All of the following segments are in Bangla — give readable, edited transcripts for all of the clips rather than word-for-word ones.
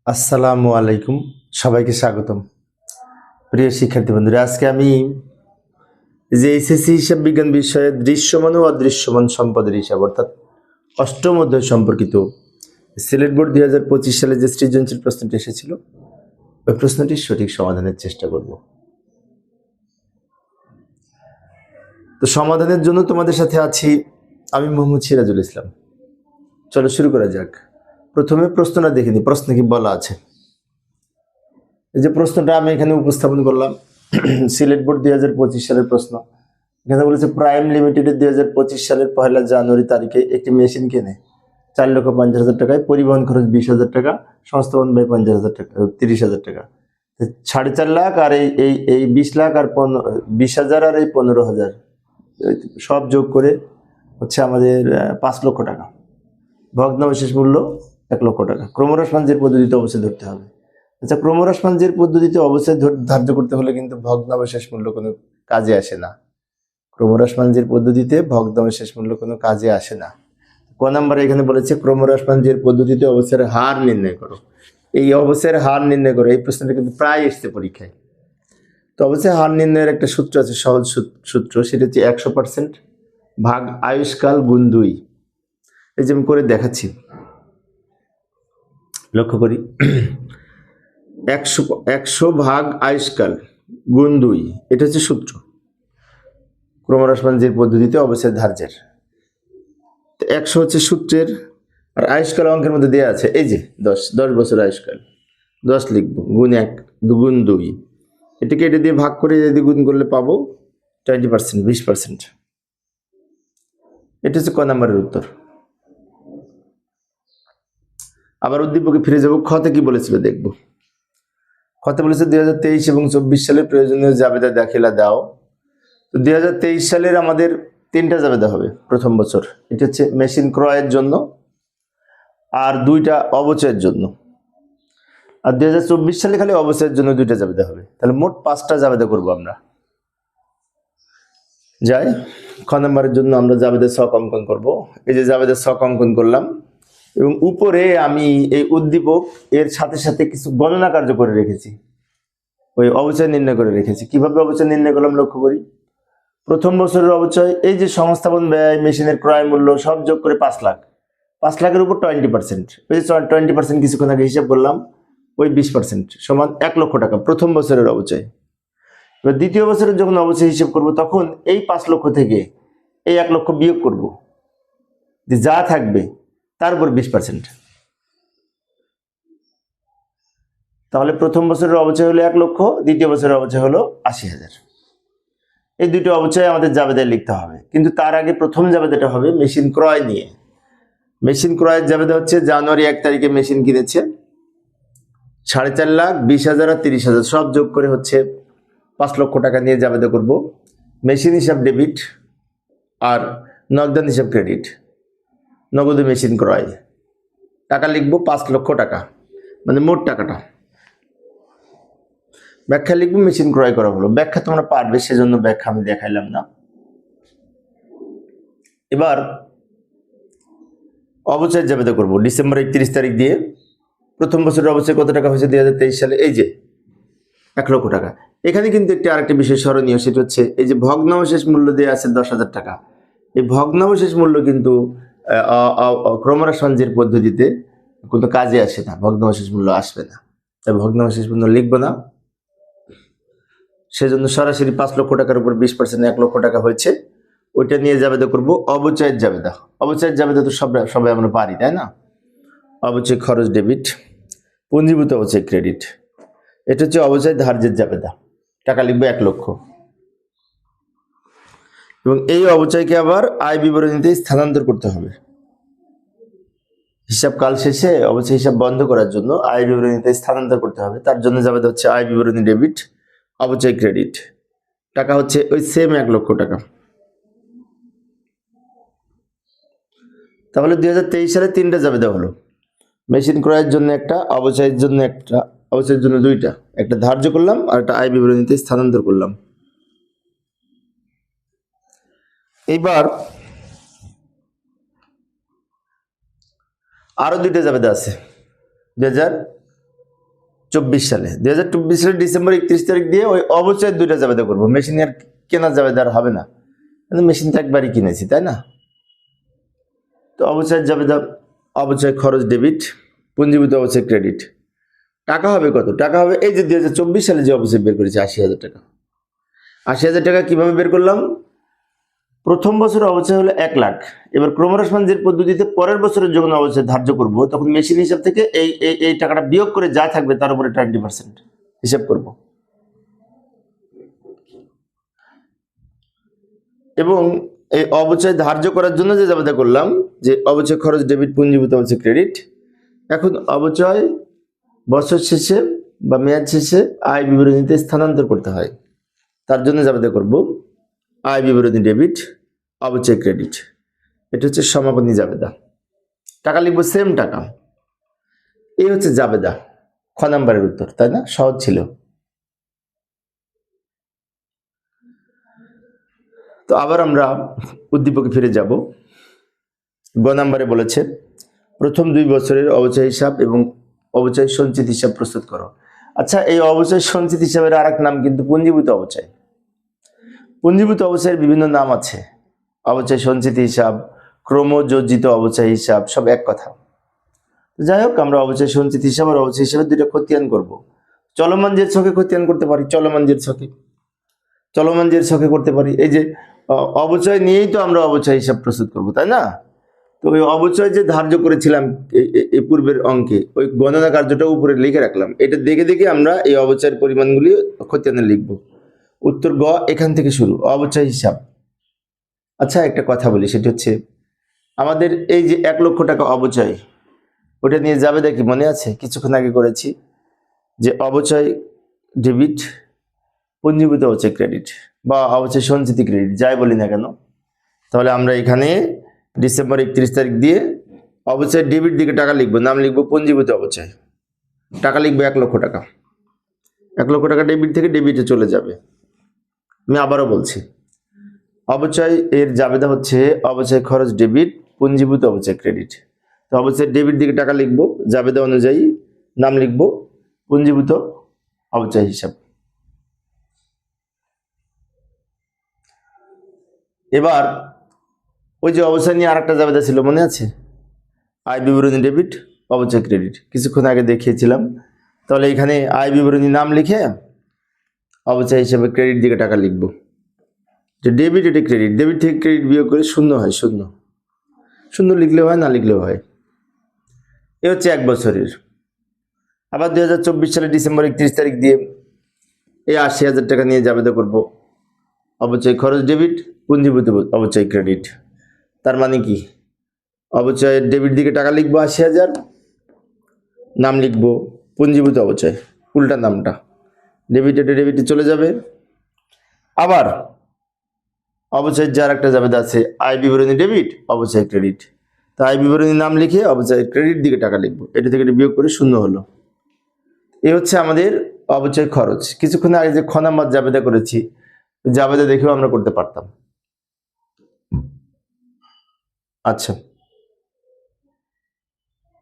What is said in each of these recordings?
আসসালামু আলাইকুম, সবাইকে স্বাগতম। প্রিয় শিক্ষার্থী বন্ধুরা, আজকে আমি যে এইচএসসি হিসাব বিজ্ঞান বিষয়ে দৃশ্যমান ও অদৃশ্যমান সম্পদের হিসাব অর্থাৎ অষ্টম অধ্যায় সম্পর্কিত সিলেট বোর্ড 2025 সালে যে সৃজনশীল প্রশ্নটি এসেছিল ওই প্রশ্নটির সঠিক সমাধানের চেষ্টা করব। তো সমাধানের জন্য তোমাদের সাথে আছি আমি মোহাম্মদ সিরাজুল ইসলাম। চলো শুরু করা যাক। প্রথমে প্রশ্নটা দেখে নিই, প্রশ্ন কি বলা আছে। এই যে প্রশ্নটা আমি এখানে উপস্থাপন করলাম সিলেট বোর্ড 2025 সালের প্রশ্ন। এখানে বলেছে প্রাইম লিমিটেডের 2025 সালের 1 জানুয়ারি তারিখে একটি মেশিন কেনে 4,50,000 টাকায়, পরিবহন খরচ 20,000 টাকা, সংস্থাপন ব্যয় 50,000 টাকা, 30,000 টাকা। 4.5 লাখ আর এই 20 লাখ আর 20,000 আর এই 15,000 সব যোগ করে হচ্ছে আমাদের 5 লক্ষ টাকা। ভগ্নাবশেষ মূল্য 1 লক্ষ টাকা। ক্রমহ্রাসমানজের পদ্ধতিতে অবশ্যই ধরতে হবে। আচ্ছা, ক্রমহ্রাসমানজের পদ্ধতিতে অবশ্যই ধার্য করতে হলে কিন্তু ভগ্নাবশেষ মূল্য কোনো কাজে আসে না। ক্রমহ্রাসমানজের পদ্ধতিতে ভগ্নাবশেষ মূল্য কোনো কাজে আসে না। ক নম্বরে এখানে বলেছে ক্রমহ্রাসমানজের পদ্ধতিতে অবস্থার হার নির্ণয় করো। এই অবস্থার হার নির্ণয় করো, এই প্রশ্নটা কিন্তু প্রায় এসছে পরীক্ষায়। তো অবশ্যই হার নির্ণয়ের একটা সূত্র আছে, সহজ সূত্র, সেটা হচ্ছে 100% ভাগ আয়ুষ্কাল গুণ 2। এই যে আমি করে দেখাচ্ছি, লক্ষ্য করি। 100 ভাগ আয়ুষ্কাল গুণ 2, এটা হচ্ছে সূত্র ক্রমহ্রাসমানজের পদ্ধতিতে অবস্থার ধার্যের। 100 হচ্ছে সূত্রের, আর আয়ুষ্কাল অঙ্কের মধ্যে দেওয়া আছে, এই যে 10 বছর আয়ুষ্কাল, 10 লিখবো, গুণ 1 গুণ 2, এটাকে এটা দিয়ে ভাগ করে যদি গুণ করলে পাবো 20%, 20%। এটা হচ্ছে ক নম্বরের উত্তর। আবার উদ্দীপকে ফিরে যাব, খতে কি বলেছিল দেখবো। খতে বলেছে 2023 এবং 24 সালের প্রয়োজনীয় জাবেদা দাখিলা দাও। তো 2023 সালের আমাদের 3টা জাবেদা হবে প্রথম বছর, এটা হচ্ছে মেশিন ক্রয়ের জন্য আর 2টা অবচয়ের জন্য। আর 2024 সালে খালি অবচয়ের জন্য 2টা জাবেদা হবে, তাহলে মোট 5টা জাবেদা করবো আমরা। যাই, খ নম্বরের জন্য আমরা জাবেদের ছক অঙ্কন করব। এই যে জাবেদের ছক অঙ্কন করলাম এবং উপরে আমি এই উদ্দীপক এর সাথে সাথে কিছু গণনা কার্য করে রেখেছি, ওই অবচয় নির্ণয় করে রেখেছি। কিভাবে অবচয় নির্ণয় করলাম লক্ষ্য করি। প্রথম বছরের অবচয়, এই যে সংস্থাপন ব্যয়, মেশিনের ক্রয় মূল্য সব যোগ করে 5 লাখ, 5 লাখের উপর 20%, ওই যে 20% কিছুক্ষণ আগে হিসাব করলাম, ওই 20% সমান 1 লক্ষ টাকা প্রথম বছরের অবচয়। এবার দ্বিতীয় বছরের যখন অবচয় হিসাব করব, তখন এই 5 লক্ষ থেকে এই 1 লক্ষ বিয়োগ করব, যে যা থাকবে তার উপর 20%। তাহলে প্রথম বছরের অবচয় হলো 1 লক্ষ, দ্বিতীয় বছরের অবচয় হলো 80,000। এই দুটো অবচয় আমাদের জাবেদায় লিখতে হবে, কিন্তু তার আগে প্রথম জাবেদাটা হবে মেশিন ক্রয় নিয়ে। মেশিন ক্রয়ের জাবেদা হচ্ছে জানুয়ারি 1 তারিখে মেশিন কিনেছে 4.5 লাখ, 20,000 আর 30,000 সব যোগ করে হচ্ছে 5 লক্ষ টাকা নিয়ে জাবেদা করব। মেশিন হিসাব ডেবিট আর নগদান হিসাব ক্রেডিট। নগদে মেশিন ক্রয়, টাকা লিখবো 5 লক্ষ টাকা, মানে মোট টাকাটা। ব্যাখ্যা লিখবো মেশিন ক্রয় করা হলো, ব্যাখ্যা তোমরা পারবে সেজন্য ব্যাখ্যা আমি দেখাইলাম না। এবার অবচয় জাবেদা করব ডিসেম্বর 31 তারিখ দিয়ে। প্রথম বছরের অবচয় কত টাকা হয়েছে 2023 সালে, এই যে 1 লক্ষ টাকা। এখানে কিন্তু একটি আরেকটি বিষয় স্মরণীয়, সেটা হচ্ছে এই যে ভগ্নাবশেষ মূল্য দেওয়া আছে 10,000 টাকা। এই ভগ্নাবশেষ মূল্য কিন্তু ক্রমহ্রাসমানজের পদ্ধতিতে কোনো কাজে আসে না, ভগ্নাবশেষ মূল্য আসবে না, তাই ভগ্নাবশেষ মূল্য লিখবো না। সেজন্য সরাসরি 5 লক্ষ টাকার উপর 20% 1 লক্ষ টাকা হয়েছে, ওইটা নিয়ে জাবেদা করব অবচয়ের জাবেদা। অবচয়ের জাবেদা তো সবাই আমরা পারি, তাই না? অবচয় খরচ ডেবিট, পুঞ্জীভূত অবচয় ক্রেডিট। এটা হচ্ছে অবচয় ধার্যের জাবেদা, টাকা লিখবে 1 লক্ষ। এবং এই অবচয়কে আবার আয় বিবরণীতে স্থানান্তর করতে হবে। হিসাবকাল শেষে অবচয় হিসাব বন্ধ করার জন্য আয় বিবরণীতে স্থানান্তর করতে হবে। তার জন্য জাবেদা হচ্ছে আয় বিবরণী ডেবিট, অবচয় ক্রেডিট। টাকা হচ্ছে ওই সেম 1 লক্ষ টাকা। তাহলে 2023 সালে 3টা জাবেদা হলো, মেশিন ক্রয়ের জন্য একটা, অবচয়ের জন্য একটা, অবচয়ের জন্য 2টা, একটা ধার্য করলাম আর একটা আয় বিবরণীতে স্থানান্তর করলাম। এইবার আরো 2টা জাবেদা আছে, 2000 সালে 2024 সালের ডিসেম্বর 31 তারিখ দিয়ে ওই অবচয় দুইটা জাবেদা করবো। মেশিন আর কেনার জাবেদা আর হবে না, কিন্তু মেশিন তো একবারই কিনেছি, তাই না? তো অবচয় জাবেদা, অবচয় খরচ ডেবিট, পুঞ্জীভূত অবচয় ক্রেডিট। টাকা হবে কত? টাকা হবে এই যে 2024 সালে যে অবচয় বের করেছি 80,000 টাকা। 80,000 টাকা কিভাবে বের করলাম? প্রথম বছর অবচয় হলো 1 লাখ। এবার ক্রমহ্রাসমানজের পদ্ধতিতে পরের বছরের যখন অবচয় ধার্য করব, তখন মেশিন হিসাব থেকে এই এই টাকাটা বিয়োগ করে যা থাকবে তার উপরে 20% হিসাব করব। এবং এই অবচয় ধার্য করার জন্য যে জাবেদা করলাম, যে অবচয় খরচ ডেবিট, পুঞ্জীভূত অবচয় ক্রেডিট, এখন অবচয় বছর শেষে বা মেয়াদ শেষে আয় বিবরণীতে স্থানান্তর করতে হয়। তার জন্য জাবেদা করব আয় বিবরণী ডেবিট, অবচয় ক্রেডিট। এটা হচ্ছে সমাপনী জাবেদা। টাকা লিখবো সেম টাকা। এই হচ্ছে জাবেদা। খ নাম্বারের উত্তর, তাই না? সহজ ছিল। তো আবার আমরা উদ্দীপকে ফিরে যাব। গ নাম্বারে বলেছে প্রথম 2 বছরের অবচয় হিসাব এবং অবচয় সঞ্চিত হিসাব প্রস্তুত করো। আচ্ছা, এই অবচয় সঞ্চিত হিসাবের আরেক নাম কিন্তু পুঞ্জীভূত অবচয়। পুঞ্জীভূত অবচয়ের বিভিন্ন নাম আছে। অবচয় সঞ্চিত হিসাব, ক্রমযোজিত অবচয় হিসাব, সব এক কথা। যাই হোক, আমরা অবচয় সঞ্চিত হিসাব আর অবচয় হিসাবে দুইটা খতিয়ান করব। চলমান জের ছকে খতিয়ান করতে পারি, চলমান জের ছকে করতে পারি। এই যে অবচয় নিয়েই তো আমরা অবচয় হিসাব প্রস্তুত করব, তাই না? তো ওই অবচয় যে ধার্য করেছিলাম এই পূর্বের অঙ্কে, ওই গণনা কার্যটা উপরে লিখে রাখলাম। এটা দেখে দেখে আমরা এই অবচয়ের পরিমাণগুলি খতিয়ানে লিখব। উত্তর গ এখান থেকে শুরু, অবচয় হিসাব। আচ্ছা, একটা কথা বলি, সেটা হচ্ছে আমাদের এই যে 1 লক্ষ টাকা অবচয়, ওটা নিয়ে যাবে দেখি মনে আছে? কিছুক্ষণ আগে করেছি যে অবচয় ডেবিট, পুঞ্জীভূত অবচয় ক্রেডিট বা অবচয় সঞ্চিত ক্রেডিট, যাই বলি না কেন। তাহলে আমরা এখানে ডিসেম্বর 31 তারিখ দিয়ে অবচয় ডেবিট দিকে টাকা লিখবো, নাম লিখবো পুঞ্জীভূত অবচয়। টাকা লিখবো 1 লক্ষ টাকা। 1 লক্ষ টাকা ডেবিট থেকে ডেবিটে চলে যাবে। আমি আবারও বলছি, অবচয় এর জাবেদা হচ্ছে অবচয় খরচ ডেবিট, পুঞ্জীভূত অবচয় ক্রেডিট। তো অবচয় ডেবিট দিকে টাকা লিখবো, জাবেদা অনুযায়ী নাম লিখবো পুঞ্জীভূত অবচয় হিসাব। এবার ওই যে অবচয় নিয়ে আরেকটা জাবেদা ছিল, মনে আছে? আয় বিবরণী ডেবিট, অবচয় ক্রেডিট, কিছুক্ষণ আগে দেখিয়েছিলাম। তাহলে এখানে আয় বিবরণী নাম লিখে অবচয় হিসাবে ক্রেডিট দিকে টাকা লিখবো। যে ডেবিট, এটা ক্রেডিট, ডেবিট থেকে ক্রেডিট বিয়োগ করে শূন্য হয়, শূন্য লিখলেও হয়, না লিখলেও হয়। এ হচ্ছে 1 বছরের। আবার 2024 সালের ডিসেম্বর 31 তারিখ দিয়ে এই 80,000 টাকা নিয়ে জাবেদা করব অবচয় খরচ ডেবিট, পুঞ্জীভূত অবচয় ক্রেডিট। তার মানে কি? অবচয়ের ডেবিট দিকে টাকা লিখবো 80,000, নাম লিখবো পুঞ্জীভূত অবচয়, উল্টা নামটা, ডেবিটে চলে যাবে। আবার অবচয়ের যার একটা জাবেদা আছে আয় বিবরণী ডেবিট, অবচয় ক্রেডিট। তো আয় বিবরণী নাম লিখে অবচয় ক্রেডিট দিকে টাকা লিখবো, এটা থেকে বিয়োগ করে শূন্য হলো। এই হচ্ছে আমাদের অবচয় খরচ। কিছুক্ষণ আগে যে খ নাম্বার জাবেদা করেছি, জাবেদা দেখেও আমরা করতে পারতাম। আচ্ছা,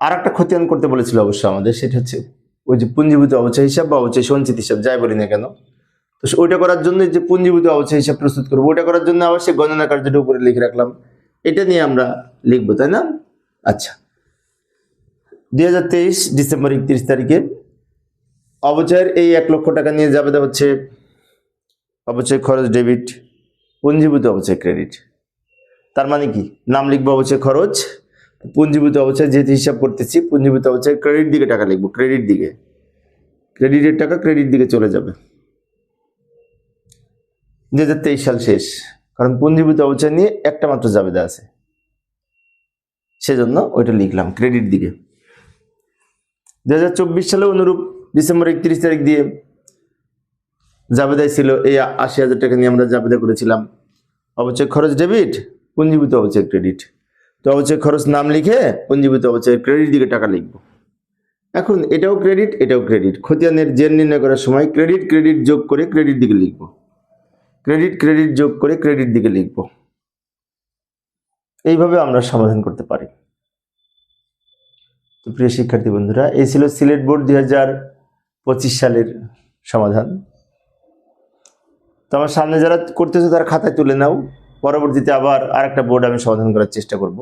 আর একটা খতিয়ান করতে বলেছিল অবশ্য আমাদের, সেটা হচ্ছে ওই যে পুঞ্জীভূত অবচয় হিসাব বা অবচয় সঞ্চিত হিসাব, যাই বলি না কেন। তো ওইটা করার জন্য যে পুঞ্জীভূত অবচয় হিসাব প্রস্তুত করবো, ওটা করার জন্য আবার সে গণনা কার্যটা উপরে লিখে রাখলাম, এটা নিয়ে আমরা লিখবো, তাই না? আচ্ছা, 2023 ডিসেম্বর 31 তারিখে অবচয়ের এই 1 লক্ষ টাকা নিয়ে জাবেদা হচ্ছে অবচয় খরচ ডেবিট, পুঞ্জীভূত অবচয় ক্রেডিট। তার মানে কি? নাম লিখবো অবচয় খরচ, পুঞ্জীভূত অবচয় যেহেতু হিসাব করতেছি, পুঞ্জীভূত অবচয় ক্রেডিট দিকে টাকা লিখবো, ক্রেডিট দিকে, ক্রেডিটের টাকা ক্রেডিট দিকে চলে যাবে। 2023 সাল শেষ, কারণ পুঞ্জীভূত অবচয় নিয়ে একটা মাত্র জাবেদা আছে, সেজন্য ওইটা লিখলাম ক্রেডিট দিকে। 2024 সালে অনুরূপ ডিসেম্বর 31 তারিখ দিয়ে জাবেদায় ছিল এই 80,000 টাকা নিয়ে আমরা জাবেদা করেছিলাম অবচয় খরচ ডেবিট, পুঞ্জীভূত অবচয় ক্রেডিট। তো অবচয় খরচ নাম লিখে পুঞ্জীভূত অবচয় ক্রেডিট দিকে টাকা লিখব। এখন এটাও ক্রেডিট, এটাও ক্রেডিট। খতিয়ানের জের নির্ণয় করার সময় ক্রেডিট ক্রেডিট যোগ করে ক্রেডিট দিকে লিখব, ক্রেডিট ক্রেডিট যোগ করে ক্রেডিট দিকে লিখব। এইভাবে আমরা সমাধান করতে পারি। তো প্রিয় শিক্ষার্থী বন্ধুরা, এই ছিল সিলেট বোর্ড সালের সমাধান। তো আমার সামনে যারা করতেছো তারা খাতায় তুলে নাও, পরবর্তীতে আবার আরেকটা বোর্ড আমি সমাধান করার চেষ্টা করব।